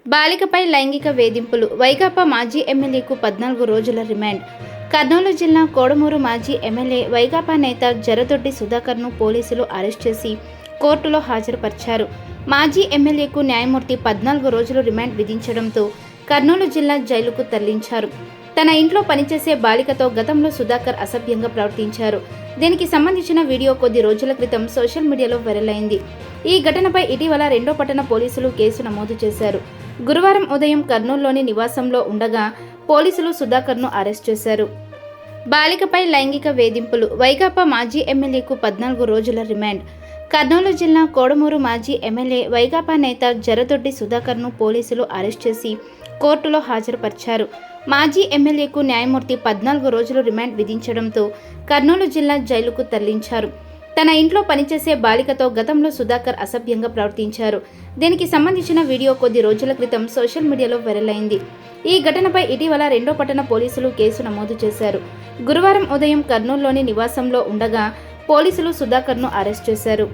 బాలికపై లైంగిక వేధింపులు. వైకాపా మాజీ ఎమ్మెల్యేకు 14 రోజుల రిమాండ్. కర్నూలు జిల్లా కోడమూరు మాజీ ఎమ్మెల్యే వైకాపా నేత జరదొడ్డి సుధాకర్ను పోలీసులు అరెస్ట్ చేసి కోర్టులో హాజరుపరిచారు. మాజీ ఎమ్మెల్యేకు న్యాయమూర్తి 14 రోజులు రిమాండ్ విధించడంతో కర్నూలు జిల్లా జైలుకు తరలించారు. తన ఇంట్లో పనిచేసే బాలికతో గతంలో సుధాకర్ అసభ్యంగా ప్రవర్తించారు. దీనికి సంబంధించిన వీడియో కొద్ది రోజుల క్రితం సోషల్ మీడియాలో వైరల్ అయింది. ఈ ఘటనపై ఇటీవల 2వ పట్టణ పోలీసులు కేసు నమోదు చేశారు. గురువారం ఉదయం కర్నూలులోని నివాసంలో ఉండగా పోలీసులు సుధాకర్ను అరెస్ట్ చేశారు. బాలికపై లైంగిక వేధింపులు. వైకాపా మాజీ ఎమ్మెల్యేకు 14 రోజుల రిమాండ్. కర్నూలు జిల్లా కోడమూరు మాజీ ఎమ్మెల్యే వైకాపా నేత జరదొడ్డి సుధాకర్ను పోలీసులు అరెస్ట్ చేసి కోర్టులో హాజరుపరిచారు. మాజీ ఎమ్మెల్యేకు న్యాయమూర్తి 14 రోజులు రిమాండ్ విధించడంతో కర్నూలు జిల్లా జైలుకు తరలించారు. తన ఇంట్లో పనిచేసే బాలికతో గతంలో సుధాకర్ అసభ్యంగా ప్రవర్తించారు. దీనికి సంబంధించిన వీడియో కొద్ది రోజుల క్రితం సోషల్ మీడియాలో వైరల్ అయింది. ఈ ఘటనపై ఇటీవల 2వ పట్టణ పోలీసులు కేసు నమోదు చేశారు. గురువారం ఉదయం కర్నూలులోని నివాసంలో ఉండగా పోలీసులు సుధాకర్ను అరెస్ట్ చేశారు.